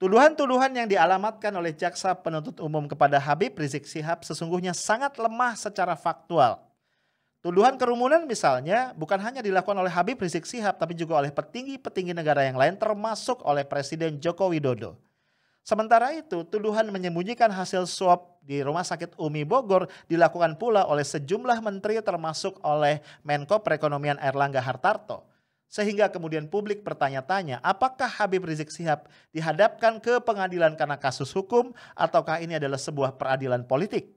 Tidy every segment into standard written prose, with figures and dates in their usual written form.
Tuduhan-tuduhan yang dialamatkan oleh jaksa penuntut umum kepada Habib Rizik Syihab sesungguhnya sangat lemah secara faktual. Tuduhan kerumunan misalnya bukan hanya dilakukan oleh Habib Rizik Syihab tapi juga oleh petinggi-petinggi negara yang lain termasuk oleh Presiden Joko Widodo. Sementara itu, tuduhan menyembunyikan hasil swab di Rumah Sakit Umi Bogor dilakukan pula oleh sejumlah menteri termasuk oleh Menko Perekonomian Airlangga Hartarto. Sehingga kemudian publik bertanya-tanya apakah Habib Rizik Syihab dihadapkan ke pengadilan karena kasus hukum ataukah ini adalah sebuah peradilan politik.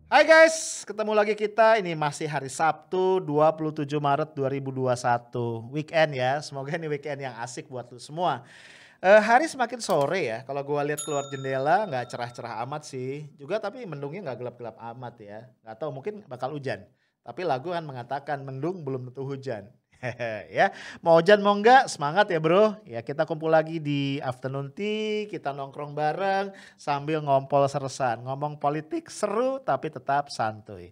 Hai guys, ketemu lagi kita. Ini masih hari Sabtu 27 Maret 2021. Weekend ya, semoga ini weekend yang asik buat lu semua. Hari semakin sore ya, kalau gua lihat keluar jendela nggak cerah-cerah amat sih. Juga tapi mendungnya nggak gelap-gelap amat ya. Nggak tahu mungkin bakal hujan. Tapi lagu kan mengatakan mendung belum tentu hujan. Ya, mau hujan mau enggak semangat ya bro. Ya kita kumpul lagi di afternoon tea, kita nongkrong bareng sambil ngompol sersan. Ngomong politik seru tapi tetap santuy.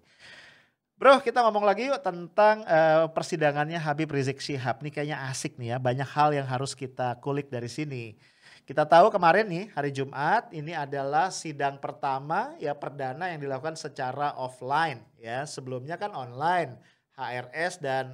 Bro, kita ngomong lagi yuk tentang persidangannya Habib Rizik Syihab. Ini kayaknya asik nih ya, banyak hal yang harus kita kulik dari sini. Kita tahu kemarin nih hari Jumat ini adalah sidang pertama ya perdana yang dilakukan secara offline ya. Sebelumnya kan online. HRS dan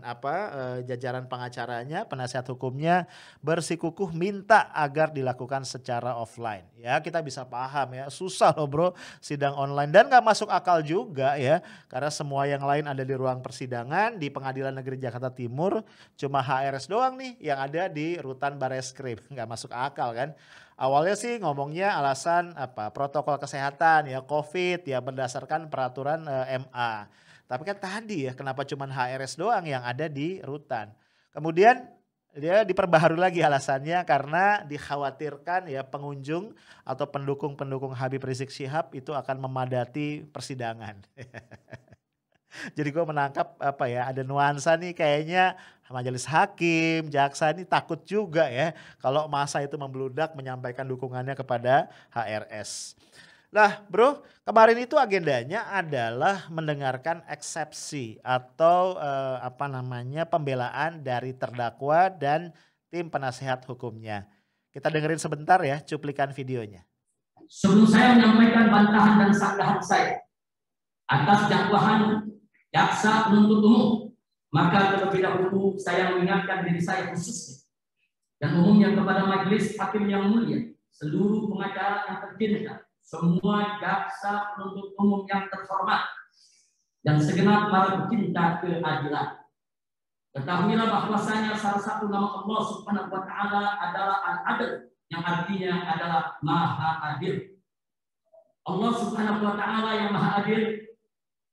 jajaran pengacaranya, penasihat hukumnya bersikukuh minta agar dilakukan secara offline. Ya kita bisa paham ya, susah loh bro sidang online dan gak masuk akal juga ya. Karena semua yang lain ada di ruang persidangan di Pengadilan Negeri Jakarta Timur. Cuma HRS doang nih yang ada di Rutan Bareskrim, gak masuk akal kan. Awalnya sih ngomongnya alasan protokol kesehatan ya COVID ya berdasarkan peraturan MA. Tapi kan tadi ya kenapa cuma HRS doang yang ada di rutan. Kemudian dia diperbaharui lagi alasannya karena dikhawatirkan ya pengunjung atau pendukung-pendukung Habib Rizik Syihab itu akan memadati persidangan. Jadi gue menangkap ada nuansa nih kayaknya majelis hakim, jaksa ini takut juga ya kalau massa itu membludak menyampaikan dukungannya kepada HRS. Lah bro, kemarin itu agendanya adalah mendengarkan eksepsi atau pembelaan dari terdakwa dan tim penasihat hukumnya. Kita dengerin sebentar ya cuplikan videonya. Sebelum saya menyampaikan bantahan dan sanggahan saya atas dakwaan jaksa penuntut umum, maka terlebih dahulu saya mengingatkan diri saya khususnya dan umumnya kepada majelis hakim yang mulia, seluruh pengacara yang tercinta, semua jaksa penuntut umum yang terhormat dan segenap para pecinta keadilan. Ketahuilah bahwasanya salah satu nama Allah Subhanahu wa taala adalah Al-Adil, yang artinya adalah Maha Adil. Allah Subhanahu wa taala yang Maha Adil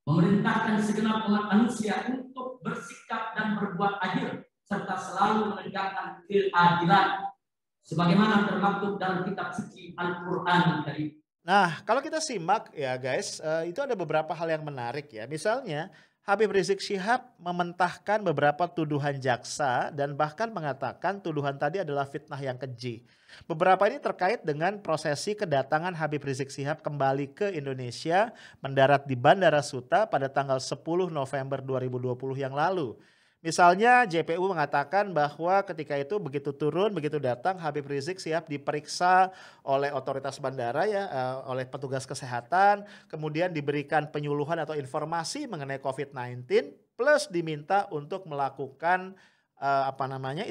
memerintahkan segenap umat manusia untuk bersikap dan berbuat adil serta selalu menegakkan keadilan sebagaimana termaktub dalam kitab suci Al-Qur'an Karim. Nah, kalau kita simak ya guys, itu ada beberapa hal yang menarik ya. Misalnya Habib Rizik Syihab mementahkan beberapa tuduhan jaksa dan bahkan mengatakan tuduhan tadi adalah fitnah yang keji. Beberapa ini terkait dengan prosesi kedatangan Habib Rizik Syihab kembali ke Indonesia, mendarat di Bandara Suta pada tanggal 10 November 2020 yang lalu. Misalnya JPU mengatakan bahwa ketika itu begitu turun, begitu datang Habib Rizik Syihab diperiksa oleh otoritas bandara ya, oleh petugas kesehatan, kemudian diberikan penyuluhan atau informasi mengenai COVID-19 plus diminta untuk melakukan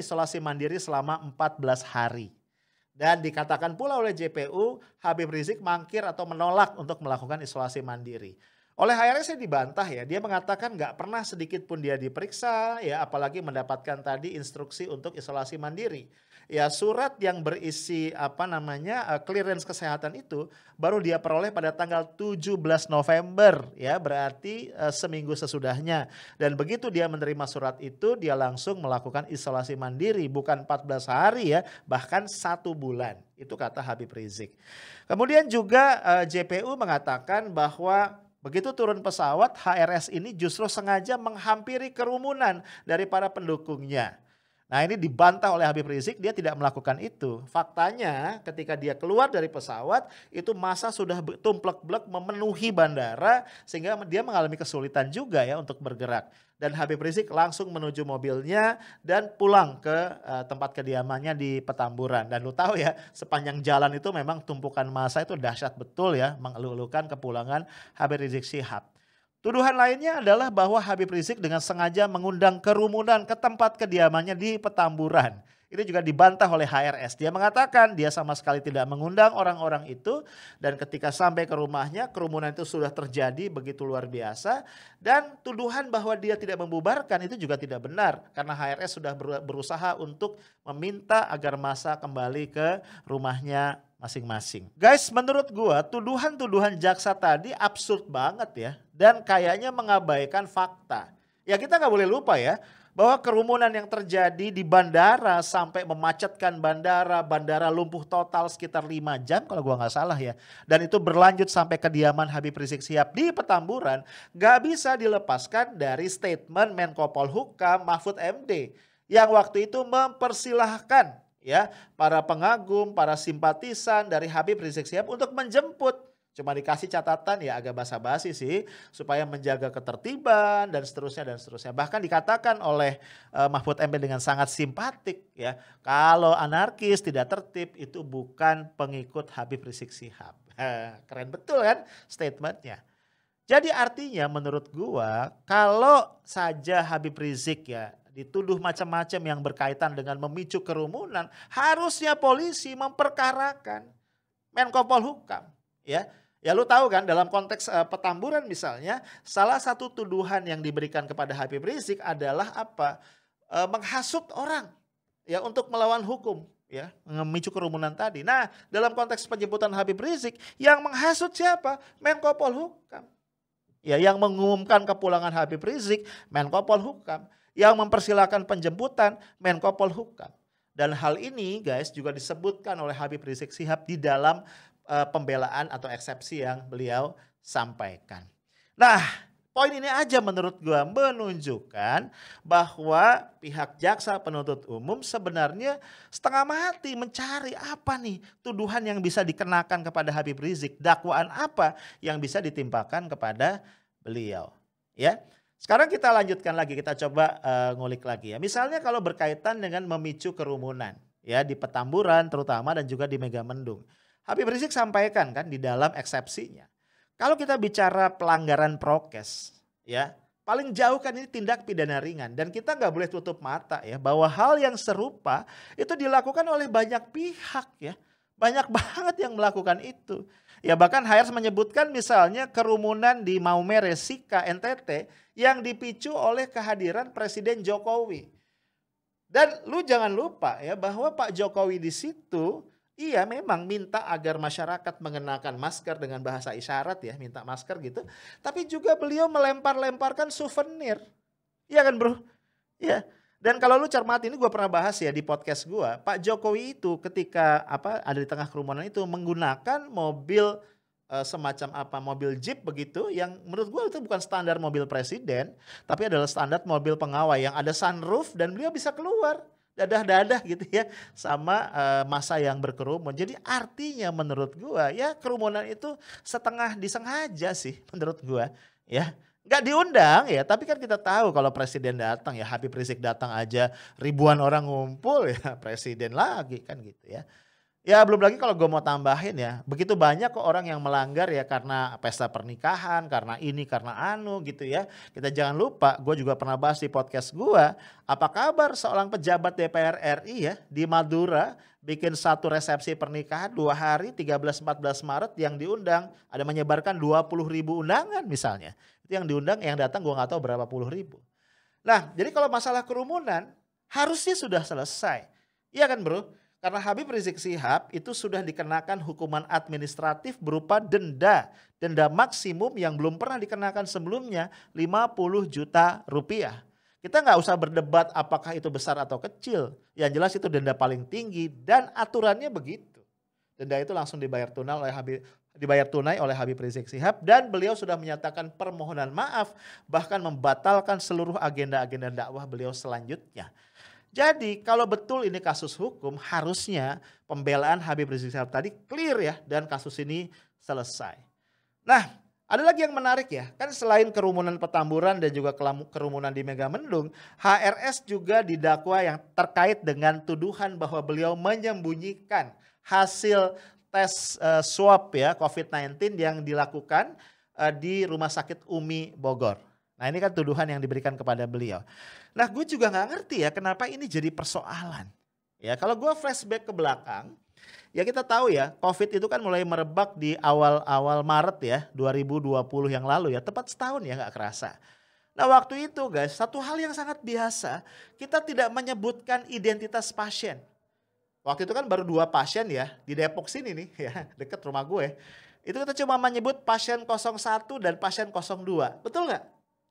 isolasi mandiri selama 14 hari. Dan dikatakan pula oleh JPU Habib Rizik mangkir atau menolak untuk melakukan isolasi mandiri. Oleh HRS dibantah ya, dia mengatakan nggak pernah sedikit pun dia diperiksa ya, apalagi mendapatkan tadi instruksi untuk isolasi mandiri. Ya surat yang berisi clearance kesehatan itu baru dia peroleh pada tanggal 17 November ya, berarti seminggu sesudahnya. Dan begitu dia menerima surat itu dia langsung melakukan isolasi mandiri, bukan 14 hari ya, bahkan 1 bulan. Itu kata Habib Rizik. Kemudian juga JPU mengatakan bahwa begitu turun pesawat, HRS ini justru sengaja menghampiri kerumunan dari para pendukungnya. Nah ini dibantah oleh Habib Rizik, dia tidak melakukan itu. Faktanya ketika dia keluar dari pesawat itu massa sudah tumplek-blek memenuhi bandara sehingga dia mengalami kesulitan juga ya untuk bergerak. Dan Habib Rizik langsung menuju mobilnya dan pulang ke tempat kediamannya di Petamburan. Dan lu tahu ya sepanjang jalan itu memang tumpukan massa itu dahsyat betul ya, mengeluh-elukan kepulangan Habib Rizik Syihab. Tuduhan lainnya adalah bahwa Habib Rizik dengan sengaja mengundang kerumunan ke tempat kediamannya di Petamburan. Ini juga dibantah oleh HRS. Dia mengatakan dia sama sekali tidak mengundang orang-orang itu. Dan ketika sampai ke rumahnya kerumunan itu sudah terjadi begitu luar biasa. Dan tuduhan bahwa dia tidak membubarkan itu juga tidak benar. Karena HRS sudah berusaha untuk meminta agar massa kembali ke rumahnya masing-masing. Guys, menurut gua tuduhan-tuduhan jaksa tadi absurd banget ya. Dan kayaknya mengabaikan fakta. Ya kita nggak boleh lupa ya. Bahwa kerumunan yang terjadi di bandara sampai memacetkan bandara lumpuh total sekitar 5 jam kalau gua nggak salah ya. Dan itu berlanjut sampai kediaman Habib Rizik Syihab di Petamburan. Gak bisa dilepaskan dari statement Menko Polhukam Mahfud MD. Yang waktu itu mempersilahkan ya para pengagum, para simpatisan dari Habib Rizik Syihab untuk menjemput. Cuma dikasih catatan ya agak basa-basi sih supaya menjaga ketertiban dan seterusnya dan seterusnya. Bahkan dikatakan oleh Mahfud MD dengan sangat simpatik ya, kalau anarkis tidak tertib itu bukan pengikut Habib Rizik Syihab. Keren betul kan statementnya. Jadi artinya menurut gua kalau saja Habib Rizik ya dituduh macam-macam yang berkaitan dengan memicu kerumunan, harusnya polisi memperkarakan Menko Polhukam ya. Ya lu tahu kan dalam konteks Petamburan misalnya salah satu tuduhan yang diberikan kepada Habib Rizik adalah apa? Menghasut orang ya untuk melawan hukum ya, memicu kerumunan tadi. Nah, dalam konteks penjemputan Habib Rizik yang menghasut siapa? Menko Polhukam. Ya, yang mengumumkan kepulangan Habib Rizik Menko Polhukam, yang mempersilahkan penjemputan Menko Polhukam. Dan hal ini guys juga disebutkan oleh Habib Rizik Syihab di dalam pembelaan atau eksepsi yang beliau sampaikan. Nah, poin ini aja menurut gua menunjukkan bahwa pihak jaksa penuntut umum sebenarnya setengah mati mencari apa nih tuduhan yang bisa dikenakan kepada Habib Rizik, dakwaan apa yang bisa ditimpakan kepada beliau. Ya. Sekarang kita lanjutkan lagi, kita coba ngulik lagi ya. Misalnya kalau berkaitan dengan memicu kerumunan ya di Petamburan terutama dan juga di Megamendung. Habib Rizik sampaikan kan di dalam eksepsinya. Kalau kita bicara pelanggaran prokes ya paling jauh kan ini tindak pidana ringan. Dan kita nggak boleh tutup mata ya bahwa hal yang serupa itu dilakukan oleh banyak pihak ya. Banyak banget yang melakukan itu. Ya bahkan HRS menyebutkan misalnya kerumunan di Maumere, Sika, NTT yang dipicu oleh kehadiran Presiden Jokowi. Dan lu jangan lupa ya bahwa Pak Jokowi di situ iya memang minta agar masyarakat mengenakan masker dengan bahasa isyarat ya, minta masker gitu. Tapi juga beliau melempar-lemparkan souvenir. Iya kan bro? Iya. Dan kalau lu cermati ini gue pernah bahas ya di podcast gue. Pak Jokowi itu ketika ada di tengah kerumunan itu menggunakan mobil semacam mobil jeep begitu. Yang menurut gue itu bukan standar mobil presiden. Tapi adalah standar mobil pengawal yang ada sunroof dan beliau bisa keluar. Dadah-dadah gitu ya sama massa yang berkerumun. Jadi artinya menurut gua ya kerumunan itu setengah disengaja sih menurut gua ya. Nggak diundang ya, tapi kan kita tahu kalau presiden datang ya, Habib Rizik datang aja ribuan orang ngumpul ya, presiden lagi kan gitu ya. Ya belum lagi kalau gue mau tambahin ya, begitu banyak kok orang yang melanggar ya karena pesta pernikahan, karena ini, karena anu gitu ya. Kita jangan lupa, gue juga pernah bahas di podcast gue, apa kabar seorang pejabat DPR RI ya di Madura bikin satu resepsi pernikahan 2 hari 13-14 Maret yang diundang, ada menyebarkan 20.000 undangan misalnya. Itu yang diundang, yang datang gue gak tahu berapa puluh ribu. Nah jadi kalau masalah kerumunan harusnya sudah selesai, iya kan bro? Karena Habib Rizik Syihab itu sudah dikenakan hukuman administratif berupa denda maksimum yang belum pernah dikenakan sebelumnya 50 juta rupiah. Kita nggak usah berdebat apakah itu besar atau kecil. Yang jelas itu denda paling tinggi dan aturannya begitu. Denda itu langsung dibayar tunai oleh Habib Rizik Syihab dan beliau sudah menyatakan permohonan maaf bahkan membatalkan seluruh agenda-agenda dakwah beliau selanjutnya. Jadi kalau betul ini kasus hukum, harusnya pembelaan Habib Rizik Syihab tadi clear ya dan kasus ini selesai. Nah, ada lagi yang menarik ya, kan selain kerumunan Petamburan dan juga kerumunan di Megamendung, HRS juga didakwa yang terkait dengan tuduhan bahwa beliau menyembunyikan hasil tes swab ya COVID-19 yang dilakukan di Rumah Sakit Umi Bogor. Nah ini kan tuduhan yang diberikan kepada beliau. Nah gue juga gak ngerti ya kenapa ini jadi persoalan. Ya kalau gue flashback ke belakang, ya kita tahu ya COVID itu kan mulai merebak di awal-awal Maret ya 2020 yang lalu ya, tepat setahun ya gak kerasa. Nah waktu itu guys, satu hal yang sangat biasa, kita tidak menyebutkan identitas pasien. Waktu itu kan baru 2 pasien ya di Depok sini nih ya, deket rumah gue. Itu kita cuma menyebut pasien 01 dan pasien 02, betul gak?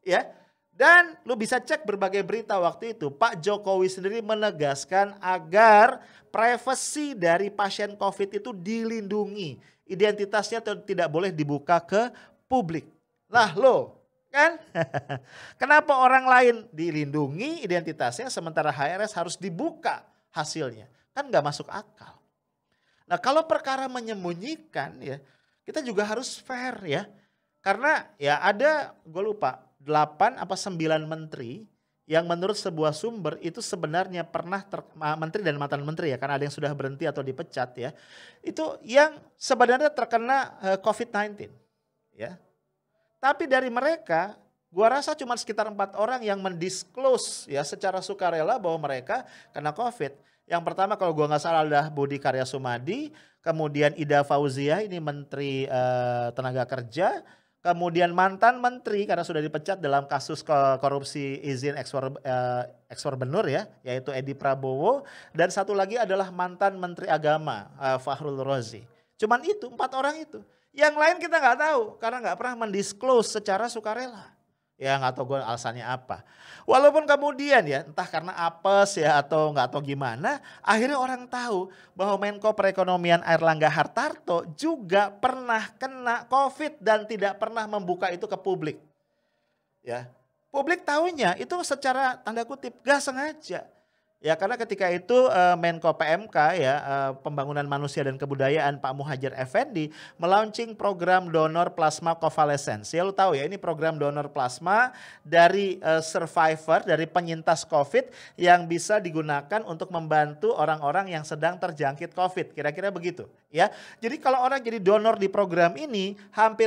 Ya. Dan lu bisa cek berbagai berita waktu itu, Pak Jokowi sendiri menegaskan agar privasi dari pasien COVID itu dilindungi. Identitasnya tidak boleh dibuka ke publik. Lah lo kan, kenapa orang lain dilindungi identitasnya sementara HRS harus dibuka hasilnya? Kan gak masuk akal. Nah kalau perkara menyembunyikan ya, kita juga harus fair ya. Karena ya ada, gue lupa, 8 apa 9 menteri yang menurut sebuah sumber itu sebenarnya pernah menteri dan mantan menteri ya, karena ada yang sudah berhenti atau dipecat ya, itu yang sebenarnya terkena COVID-19 ya. Tapi dari mereka gua rasa cuma sekitar 4 orang yang mendisclose ya secara sukarela bahwa mereka kena COVID. Yang pertama kalau gua nggak salah adalah Budi Karya Sumadi, kemudian Ida Fauziah ini Menteri Tenaga Kerja, kemudian mantan menteri karena sudah dipecat dalam kasus korupsi izin ekspor benur ya, yaitu Edi Prabowo, dan satu lagi adalah mantan Menteri Agama Fahrul Razi. Cuman itu 4 orang itu. Yang lain kita nggak tahu karena nggak pernah mendisclose secara sukarela. Ya nggak tahu gue alasannya apa. Walaupun kemudian ya entah karena apes ya atau nggak tahu gimana, akhirnya orang tahu bahwa Menko Perekonomian Airlangga Hartarto juga pernah kena COVID dan tidak pernah membuka itu ke publik. Ya, publik tahunya itu secara tanda kutip gak sengaja. Ya karena ketika itu Menko PMK ya Pembangunan Manusia dan Kebudayaan Pak Muhadjir Effendi melaunching program donor plasma convalescence. Ya lu tahu ya ini program donor plasma dari survivor, dari penyintas COVID yang bisa digunakan untuk membantu orang-orang yang sedang terjangkit COVID. Kira-kira begitu ya. Jadi kalau orang jadi donor di program ini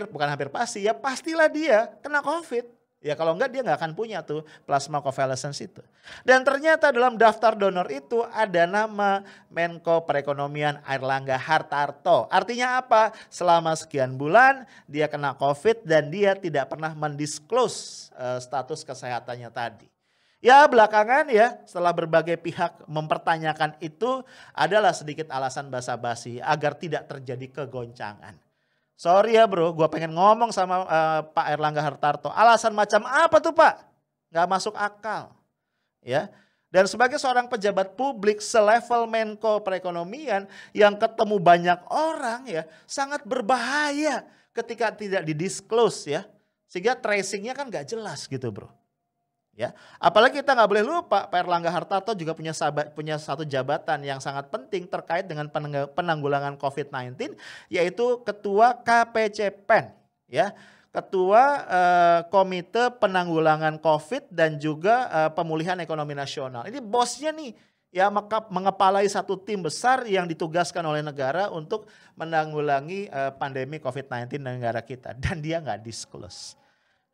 bukan hampir pasti ya pastilah dia kena COVID. Ya kalau enggak dia nggak akan punya tuh plasma convalescence itu. Dan ternyata dalam daftar donor itu ada nama Menko Perekonomian Airlangga Hartarto. Artinya apa? Selama sekian bulan dia kena COVID dan dia tidak pernah mendisclose status kesehatannya tadi. Ya belakangan ya setelah berbagai pihak mempertanyakan itu adalah sedikit alasan basa-basi agar tidak terjadi kegoncangan. Sorry ya bro, gue pengen ngomong sama Pak Airlangga Hartarto. Alasan macam apa tuh Pak? Gak masuk akal. Ya. Dan sebagai seorang pejabat publik selevel Menko Perekonomian yang ketemu banyak orang ya, sangat berbahaya ketika tidak didisclose ya. Sehingga tracingnya kan gak jelas gitu bro. Ya, apalagi kita nggak boleh lupa Pak Airlangga Hartarto juga punya satu jabatan yang sangat penting terkait dengan penanggulangan COVID-19 yaitu Ketua KPCPEN ya, Ketua Komite Penanggulangan COVID dan juga Pemulihan Ekonomi Nasional. Ini bosnya nih ya mengepalai satu tim besar yang ditugaskan oleh negara untuk menanggulangi pandemi COVID-19 di negara kita dan dia nggak disclose.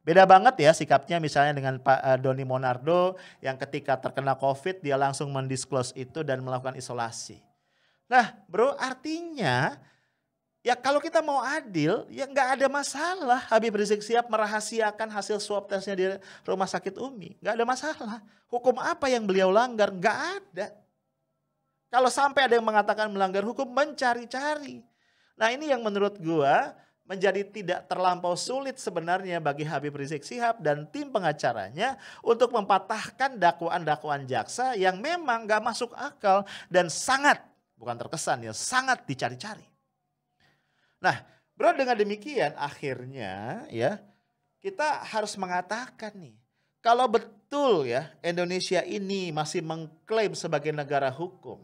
Beda banget ya sikapnya misalnya dengan Pak Doni Monardo yang ketika terkena COVID dia langsung mendisclose itu dan melakukan isolasi. Nah bro artinya ya kalau kita mau adil ya nggak ada masalah Habib Rizik Syihab merahasiakan hasil swab tesnya di Rumah Sakit Umi. Nggak ada masalah. Hukum apa yang beliau langgar? Nggak ada. Kalau sampai ada yang mengatakan melanggar hukum mencari-cari. Nah ini yang menurut gua menjadi tidak terlampau sulit sebenarnya bagi Habib Rizik Syihab dan tim pengacaranya untuk mempatahkan dakwaan-dakwaan jaksa yang memang gak masuk akal dan sangat, bukan terkesan ya, sangat dicari-cari. Nah bro dengan demikian akhirnya ya kita harus mengatakan nih, kalau betul ya Indonesia ini masih mengklaim sebagai negara hukum,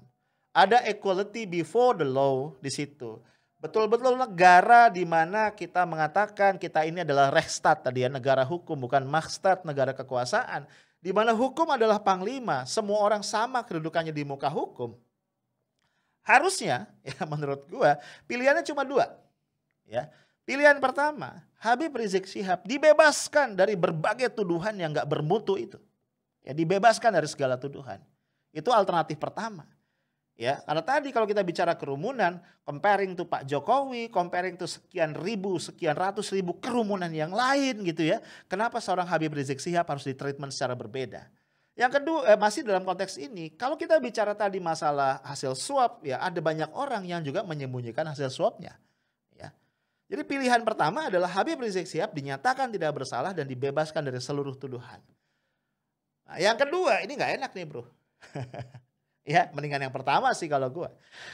ada equality before the law di situ. Betul-betul negara di mana kita mengatakan kita ini adalah Rechtsstaat tadi ya, negara hukum bukan Machtstaat, negara kekuasaan. Di mana hukum adalah panglima, semua orang sama kedudukannya di muka hukum. Harusnya ya menurut gua pilihannya cuma dua. Ya. Pilihan pertama, Habib Rizik Syihab dibebaskan dari berbagai tuduhan yang gak bermutu itu. Ya, dibebaskan dari segala tuduhan. Itu alternatif pertama. Ya, karena tadi kalau kita bicara kerumunan, comparing to Pak Jokowi, comparing to sekian ribu, sekian ratus ribu kerumunan yang lain gitu ya. Kenapa seorang Habib Rizik Syihab harus ditreatment secara berbeda? Yang kedua, masih dalam konteks ini, kalau kita bicara tadi masalah hasil swab, ya ada banyak orang yang juga menyembunyikan hasil swabnya. Ya. Jadi pilihan pertama adalah Habib Rizik Syihab dinyatakan tidak bersalah dan dibebaskan dari seluruh tuduhan. Nah, yang kedua, ini nggak enak nih bro. Ya, mendingan yang pertama sih kalau gue.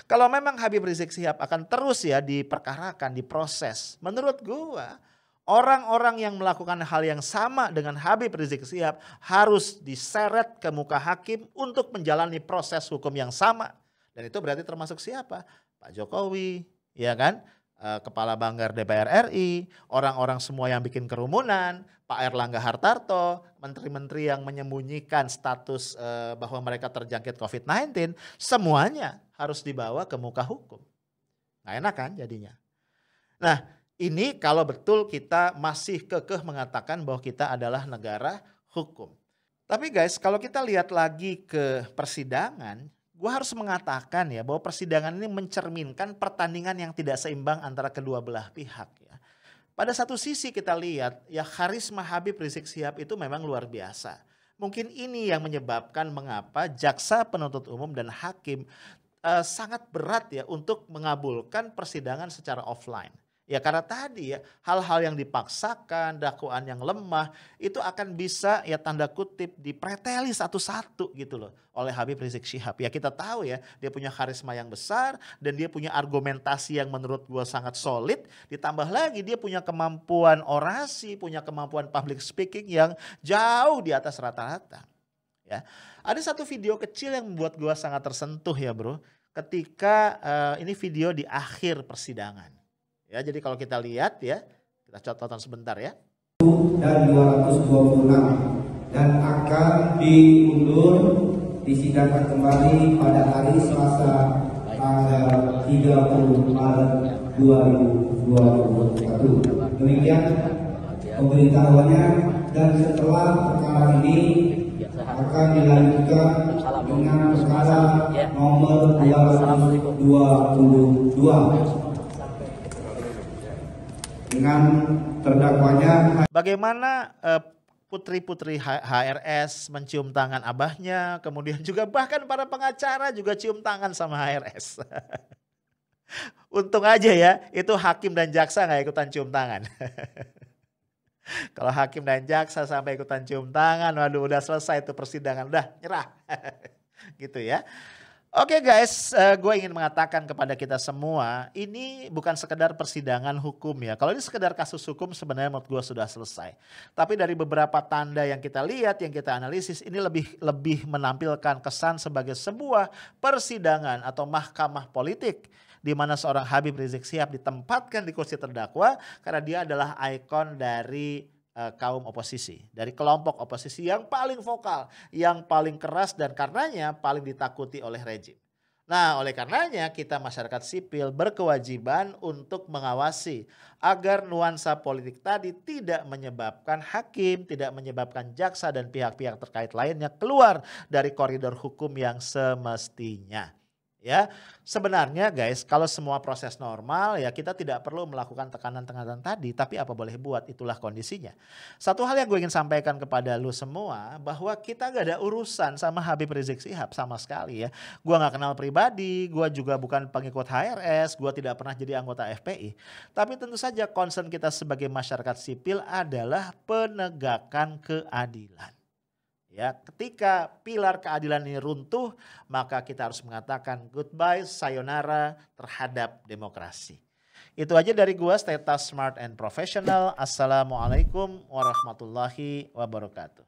Kalau memang Habib Rizik Syihab akan terus ya diperkarakan, diproses. Menurut gue, orang-orang yang melakukan hal yang sama dengan Habib Rizik Syihab harus diseret ke muka hakim untuk menjalani proses hukum yang sama. Dan itu berarti termasuk siapa? Pak Jokowi, ya kan? Kepala Banggar DPR RI, orang-orang semua yang bikin kerumunan, Pak Erlangga Hartarto, menteri-menteri yang menyembunyikan status bahwa mereka terjangkit COVID-19, semuanya harus dibawa ke muka hukum. Nggak enak kan jadinya. Nah ini kalau betul kita masih kekeh mengatakan bahwa kita adalah negara hukum. Tapi guys kalau kita lihat lagi ke persidangan, gue harus mengatakan ya bahwa persidangan ini mencerminkan pertandingan yang tidak seimbang antara kedua belah pihak ya. Pada satu sisi kita lihat ya karisma Habib Rizik Syihab itu memang luar biasa. Mungkin ini yang menyebabkan mengapa jaksa penuntut umum dan hakim sangat berat ya untuk mengabulkan persidangan secara offline. Ya karena tadi ya hal-hal yang dipaksakan, dakwaan yang lemah itu akan bisa ya tanda kutip dipreteli satu-satu gitu loh oleh Habib Rizik Syihab. Ya kita tahu ya dia punya karisma yang besar dan dia punya argumentasi yang menurut gua sangat solid. Ditambah lagi dia punya kemampuan orasi, punya kemampuan public speaking yang jauh di atas rata-rata. Ya, ada satu video kecil yang membuat gua sangat tersentuh ya bro. Ketika ini video di akhir persidangan. Ya, jadi kalau kita lihat ya, kita tonton sebentar ya. Dan 226 dan akan diundur disidangkan kembali pada hari Selasa tanggal 30 Maret 2021. Demikian pemberitahuannya dan setelah perkara ini akan dilanjutkan dengan perkara nomor 222. Dengan terdakwanya. Bagaimana putri-putri HRS mencium tangan abahnya, kemudian juga bahkan para pengacara juga cium tangan sama HRS. Untung aja ya, itu hakim dan jaksa nggak ikutan cium tangan. Kalau hakim dan jaksa sampai ikutan cium tangan, waduh udah selesai itu persidangan, udah nyerah. Gitu ya. Oke guys, gue ingin mengatakan kepada kita semua, ini bukan sekedar persidangan hukum ya. Kalau ini sekedar kasus hukum sebenarnya menurut gue sudah selesai. Tapi dari beberapa tanda yang kita lihat, yang kita analisis, ini lebih menampilkan kesan sebagai sebuah persidangan atau mahkamah politik. Di mana seorang Habib Rizik Syihab ditempatkan di kursi terdakwa karena dia adalah ikon dari kaum oposisi, dari kelompok oposisi yang paling vokal, yang paling keras dan karenanya paling ditakuti oleh rejim. Nah, oleh karenanya kita masyarakat sipil berkewajiban untuk mengawasi agar nuansa politik tadi tidak menyebabkan hakim, tidak menyebabkan jaksa dan pihak-pihak terkait lainnya keluar dari koridor hukum yang semestinya. Ya, sebenarnya guys, kalau semua proses normal ya kita tidak perlu melakukan tekanan-tekanan tadi, tapi apa boleh buat, itulah kondisinya. Satu hal yang gue ingin sampaikan kepada lu semua, bahwa kita gak ada urusan sama Habib Rizik Syihab sama sekali ya. Gue gak kenal pribadi, gue juga bukan pengikut HRS, gue tidak pernah jadi anggota FPI. Tapi tentu saja concern kita sebagai masyarakat sipil adalah penegakan keadilan. Ya, ketika pilar keadilan ini runtuh, maka kita harus mengatakan goodbye, sayonara terhadap demokrasi. Itu aja dari gua, stay tough, smart and professional. Assalamualaikum warahmatullahi wabarakatuh.